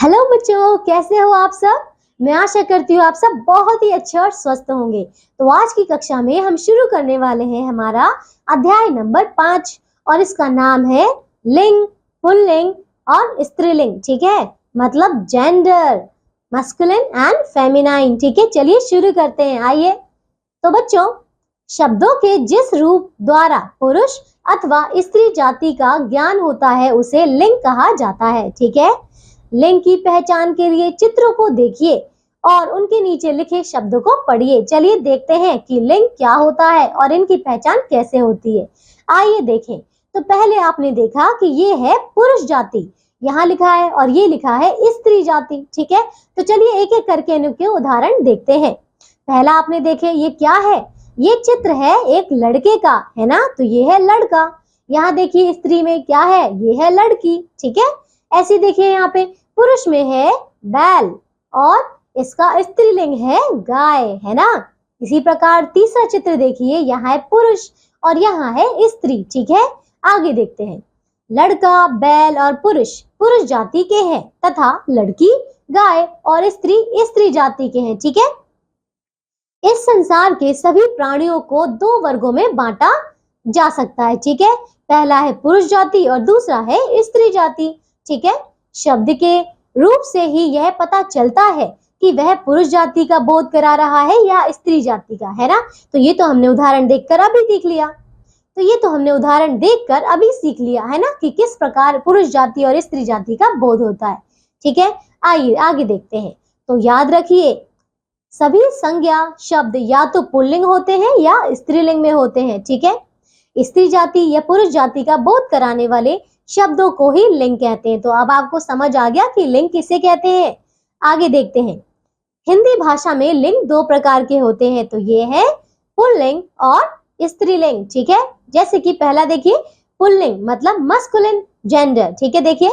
Hello बच्चों, कैसे हो आप सब। मैं आशा करती हूँ आप सब बहुत ही अच्छे और स्वस्थ होंगे। तो आज की कक्षा में हम शुरू करने वाले हैं हमारा अध्याय नंबर 5 और इसका नाम है लिंग, पुल्लिंग और स्त्रीलिंग। ठीक है, मतलब जेंडर, मस्कुलिन एंड फेमिनाइन। ठीक है, चलिए शुरू करते हैं। आइए। तो बच्चों, शब्दों के जिस रूप द्वारा पुरुष अथवा स्त्री जाति का ज्ञान होता है उसे लिंग कहा जाता है। ठीक है, लिंग की पहचान के लिए चित्रों को देखिए और उनके नीचे लिखे शब्दों को पढ़िए। चलिए देखते हैं कि लिंग क्या होता है और इनकी पहचान कैसे होती है। आइए देखें। तो पहले आपने देखा कि ये है पुरुष जाति, यहाँ लिखा है, और ये लिखा है स्त्री जाति। ठीक है, तो चलिए एक एक करके इनके उदाहरण देखते हैं। पहला आपने देखे, ये क्या है, ये चित्र है एक लड़के का, है ना, तो ये है लड़का। यहाँ देखिए स्त्री में क्या है, ये है लड़की। ठीक है, ऐसे देखिए यहाँ पे पुरुष में है बैल और इसका स्त्रीलिंग है गाय, है ना। इसी प्रकार तीसरा चित्र देखिए, यहाँ है पुरुष और यहाँ है स्त्री। ठीक है, आगे देखते हैं। लड़का, बैल और पुरुष पुरुष जाति के हैं तथा लड़की गाय और स्त्री स्त्री जाति के हैं। ठीक है, इस संसार के सभी प्राणियों को दो वर्गों में बांटा जा सकता है। ठीक है, पहला है पुरुष जाति और दूसरा है स्त्री जाति। ठीक है, शब्द के रूप से ही यह पता चलता है कि वह पुरुष जाति का बोध करा रहा है या स्त्री जाति का, है ना। तो ये तो हमने उदाहरण देखकर अभी सीख लिया, है ना, कि किस प्रकार पुरुष जाति और स्त्री जाति का बोध होता है। ठीक है, आइए आगे देखते हैं। तो याद रखिए, सभी संज्ञा शब्द या तो पुल्लिंग होते हैं या स्त्रीलिंग में होते हैं। ठीक है, स्त्री जाति या पुरुष जाति का बोध कराने वाले शब्दों को ही लिंग कहते हैं। तो अब आपको समझ आ गया कि लिंग किसे कहते हैं। आगे देखते हैं। हिंदी भाषा में लिंग दो प्रकार के होते हैं, तो ये है पुल्लिंग और स्त्रीलिंग। ठीक है, जैसे कि पहला देखिए, पुल्लिंग मतलब मस्कुलिन जेंडर। ठीक है, देखिए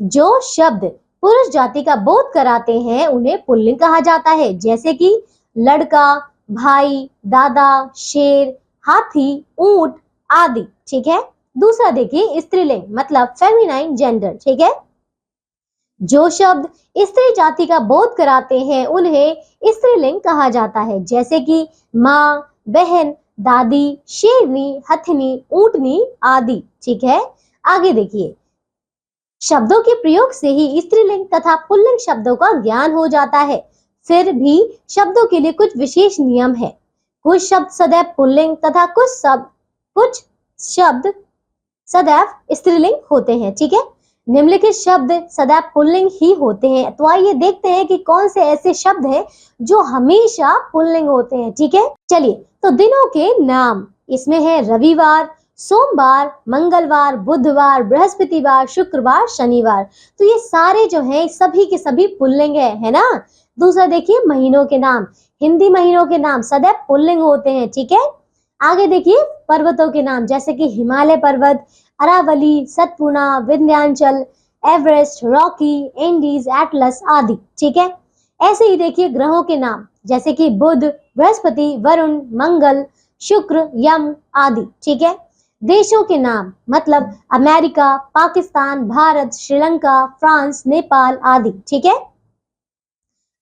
जो शब्द पुरुष जाति का बोध कराते हैं उन्हें पुल्लिंग कहा जाता है, जैसे कि लड़का, भाई, दादा, शेर, हाथी, ऊंट आदि। ठीक है, दूसरा देखिए स्त्रीलिंग मतलब फेमिनाइन जेंडर। ठीक है, जो शब्द स्त्री जाति का बोध कराते हैं उन्हें स्त्रीलिंग कहा जाता है, जैसे कि माँ, बहन, दादी, शेरनी, हथनी, ऊंटनी आदि। ठीक है, आगे देखिए। शब्दों के प्रयोग से ही स्त्रीलिंग तथा पुल्लिंग शब्दों का ज्ञान हो जाता है। फिर भी शब्दों के लिए कुछ विशेष नियम है। कुछ शब्द सदैव पुल्लिंग तथा कुछ शब्द सदैव स्त्रीलिंग होते हैं। ठीक है, निम्नलिखित शब्द सदैव पुल्लिंग ही होते हैं। तो आइए देखते हैं कि कौन से ऐसे शब्द हैं जो हमेशा पुल्लिंग होते हैं। ठीक है, चलिए। तो दिनों के नाम इसमें है रविवार, सोमवार, मंगलवार, बुधवार, बृहस्पतिवार, शुक्रवार, शनिवार। तो ये सारे जो हैं सभी के सभी पुल्लिंग है ना। दूसरा देखिए महीनों के नाम, हिंदी महीनों के नाम सदैव पुल्लिंग होते हैं। ठीक है, आगे देखिए पर्वतों के नाम, जैसे कि हिमालय पर्वत, Aravalli, Satpura, Vindhyachal, Everest, Rocky, Andes, Atlas आदि। ठीक है, ऐसे ही देखिए ग्रहों के नाम, जैसे कि बुध, बृहस्पति, वरुण, मंगल, शुक्र, यम आदि। ठीक है, देशों के नाम मतलब अमेरिका, पाकिस्तान, भारत, श्रीलंका, फ्रांस, नेपाल आदि। ठीक है,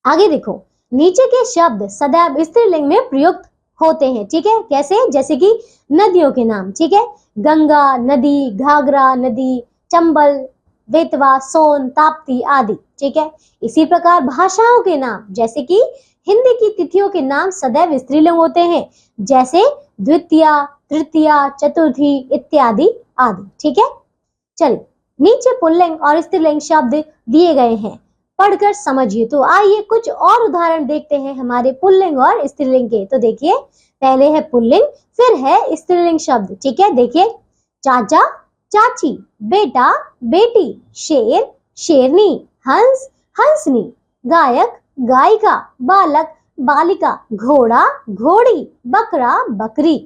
आगे देखो। नीचे के शब्द सदैव स्त्रीलिंग में प्रयुक्त होते हैं। ठीक है, कैसे, जैसे कि नदियों के नाम। ठीक है, गंगा नदी, घाघरा नदी, चंबल, बेतवा, सोन, ताप्ती आदि। ठीक है, इसी प्रकार भाषाओं के नाम, जैसे कि हिंदी की तिथियों के नाम सदैव स्त्रीलिंग होते हैं, जैसे द्वितीया, तृतीया, चतुर्थी इत्यादि आदि। ठीक है, चलिए नीचे पुल्लिंग और स्त्रीलिंग शब्द दिए गए हैं, पढ़कर समझिए। तो आइए कुछ और उदाहरण देखते हैं हमारे पुल्लिंग और स्त्रीलिंग के। तो देखिए, पहले है पुल्लिंग, फिर है स्त्रीलिंग शब्द। ठीक है, देखिए चाचा, चाची, बेटा, बेटी, शेर, शेरनी, हंस, हंसनी, गायक, गायिका, बालक, बालिका, घोड़ा, घोड़ी, बकरा, बकरी,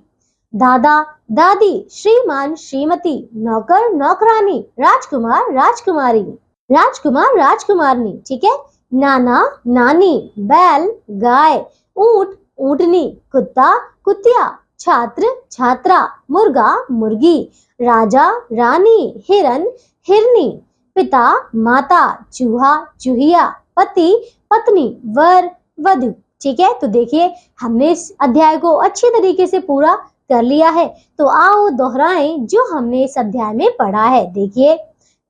दादा, दादी, श्रीमान, श्रीमती, नौकर, नौकरानी, राजकुमार, राजकुमारी, राजकुमार, राजकुमारनी। ठीक है, नाना, नानी, बैल, गाय, ऊंट, ऊंटनी, कुत्ता, कुतिया, छात्र, छात्रा, मुर्गा, मुर्गी, राजा, रानी, हिरन, हिरनी, पिता, माता, चूहा, चूहिया, पति, पत्नी, वर, वधु। ठीक है, तो देखिए हमने इस अध्याय को अच्छी तरीके से पूरा कर लिया है। तो आओ दोहराएं जो हमने इस अध्याय में पढ़ा है। देखिए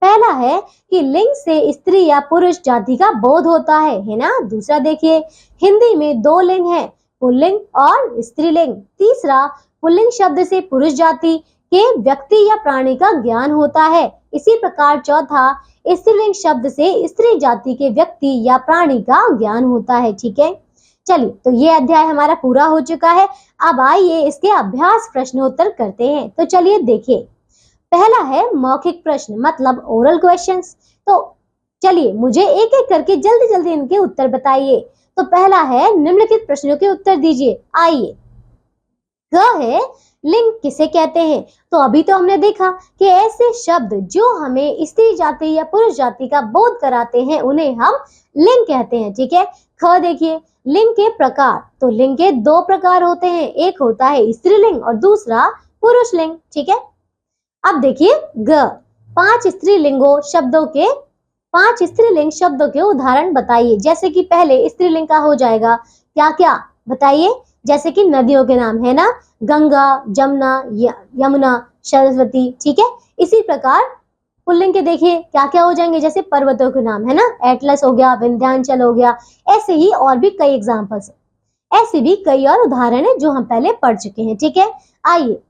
पहला है कि लिंग से स्त्री या पुरुष जाति का बोध होता है ना। दूसरा देखिए हिंदी में दो लिंग है, पुल्लिंग और स्त्रीलिंग। तीसरा पुल्लिंग शब्द से पुरुष जाति के व्यक्ति या प्राणी का ज्ञान होता है। इसी प्रकार चौथा स्त्रीलिंग शब्द से स्त्री जाति के व्यक्ति या प्राणी का ज्ञान होता है। ठीक है, चलिए तो ये अध्याय हमारा पूरा हो चुका है। अब आइए इसके अभ्यास प्रश्नोत्तर करते हैं। तो चलिए देखिए पहला है मौखिक प्रश्न मतलब ओरल क्वेश्चंस। तो चलिए मुझे एक एक करके जल्दी जल्दी इनके उत्तर बताइए। तो पहला है निम्नलिखित प्रश्नों के उत्तर दीजिए। आइए, क है लिंग किसे कहते हैं। तो अभी तो हमने देखा कि ऐसे शब्द जो हमें स्त्री जाति या पुरुष जाति का बोध कराते हैं उन्हें हम लिंग कहते हैं। ठीक है, ख देखिए लिंग के प्रकार। तो लिंग के दो प्रकार होते हैं, एक होता है स्त्रीलिंग और दूसरा पुरुष लिंग। ठीक है, अब देखिए ग, पांच स्त्रीलिंग शब्दों के उदाहरण बताइए। जैसे कि पहले स्त्रीलिंग का हो जाएगा क्या क्या बताइए, जैसे कि नदियों के नाम है ना, गंगा, जमुना, यमुना, सरस्वती। ठीक है, इसी प्रकार पुल्लिंग के देखिए क्या क्या हो जाएंगे, जैसे पर्वतों के नाम है ना, एटलस हो गया, विंध्याचल हो गया। ऐसे ही और भी कई एग्जाम्पल्स है, ऐसे भी कई और उदाहरण है जो हम पहले पढ़ चुके हैं। ठीक है, आइए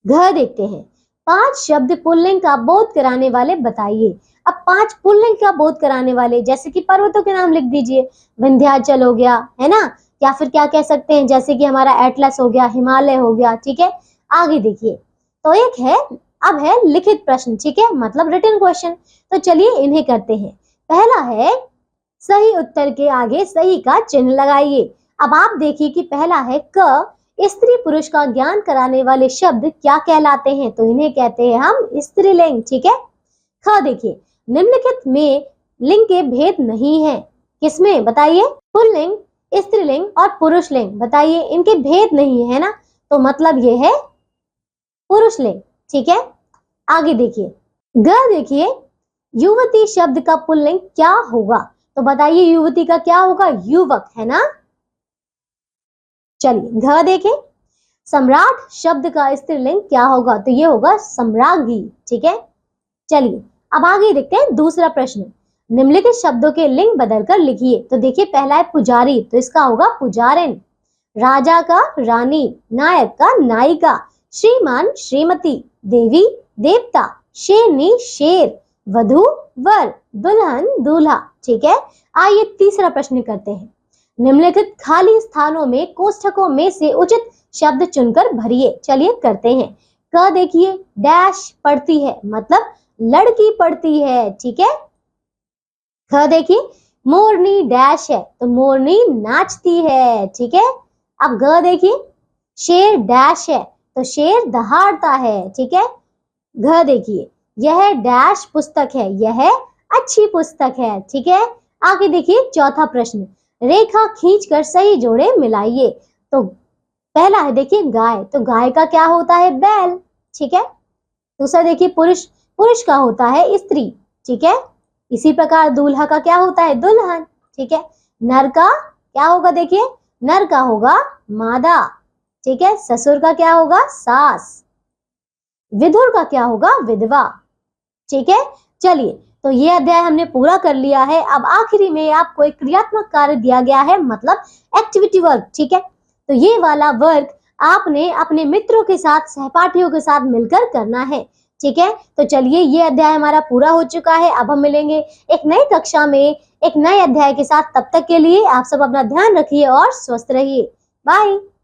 घ देखते हैं। पांच शब्द पुल्लिंग का बोध कराने वाले बताइए। अब पांच पुल्लिंग का बोध कराने वाले, जैसे कि पर्वतों के नाम लिख दीजिए, विंध्याचल हो गया है ना, या फिर क्या कह सकते हैं जैसे कि हमारा एटलस हो गया, हिमालय हो गया। ठीक है, आगे देखिए तो एक है, अब है लिखित प्रश्न। ठीक है, मतलब रिटन क्वेश्चन। तो चलिए इन्हें करते हैं। पहला है सही उत्तर के आगे सही का चिन्ह लगाइए। अब आप देखिए कि पहला है क, स्त्री पुरुष का ज्ञान कराने वाले शब्द क्या कहलाते हैं। तो इन्हें कहते हैं हम स्त्रीलिंग। ठीक है, ख देखिए निम्नलिखित में लिंग के भेद नहीं है। किसमें बताइए, पुल्लिंग, स्त्रीलिंग और पुरुष लिंग बताइए, इनके भेद नहीं है ना, तो मतलब ये है पुरुष लिंग। ठीक है, आगे देखिए ग देखिए युवती शब्द का पुल्लिंग क्या होगा। तो बताइए युवती का क्या होगा, युवक है ना। चलिए घ देखें, सम्राट शब्द का स्त्रीलिंग क्या होगा। तो ये होगा सम्राज्ञी। ठीक है, चलिए अब आगे देखते हैं दूसरा प्रश्न। निम्नलिखित शब्दों के लिंग बदलकर लिखिए। तो देखिए पहला है पुजारी, तो इसका होगा पुजारिन। राजा का रानी, नायक का नायिका, श्रीमान श्रीमती, देवी देवता, शेरनी शेर, वधु वर, दुल्हन दूल्हा। ठीक है, आइए तीसरा प्रश्न करते हैं। निम्नलिखित खाली स्थानों में कोष्ठकों में से उचित शब्द चुनकर भरिए। चलिए करते हैं। क देखिए डैश पढ़ती है, मतलब लड़की पढ़ती है। ठीक है, ख देखिए मोरनी डैश है, तो मोरनी नाचती है। ठीक है, अब ग देखिए शेर डैश है, तो शेर दहाड़ता है। ठीक है, घ देखिए यह डैश पुस्तक है, यह अच्छी पुस्तक है। ठीक है, आगे देखिए चौथा प्रश्न, रेखा खींचकर सही जोड़े मिलाइए। तो पहला है देखिए गाय, तो गाय का क्या होता है, बैल। ठीक है, दूसरा देखिए पुरुष, पुरुष का होता है स्त्री। ठीक है, इसी प्रकार दूल्हा का क्या होता है, दुल्हन। ठीक है, नर का क्या होगा, देखिए नर का होगा मादा। ठीक है, ससुर का क्या होगा, सास। विधुर का क्या होगा, विधवा। ठीक है, चलिए तो ये अध्याय हमने पूरा कर लिया है। अब आखिरी में आपको एक क्रियात्मक कार्य दिया गया है, मतलब एक्टिविटी वर्क। ठीक है, तो ये वाला वर्क आपने अपने मित्रों के साथ, सहपाठियों के साथ मिलकर करना है। ठीक है, तो चलिए ये अध्याय हमारा पूरा हो चुका है। अब हम मिलेंगे एक नई कक्षा में एक नए अध्याय के साथ। तब तक के लिए आप सब अपना ध्यान रखिए और स्वस्थ रहिए। बाय।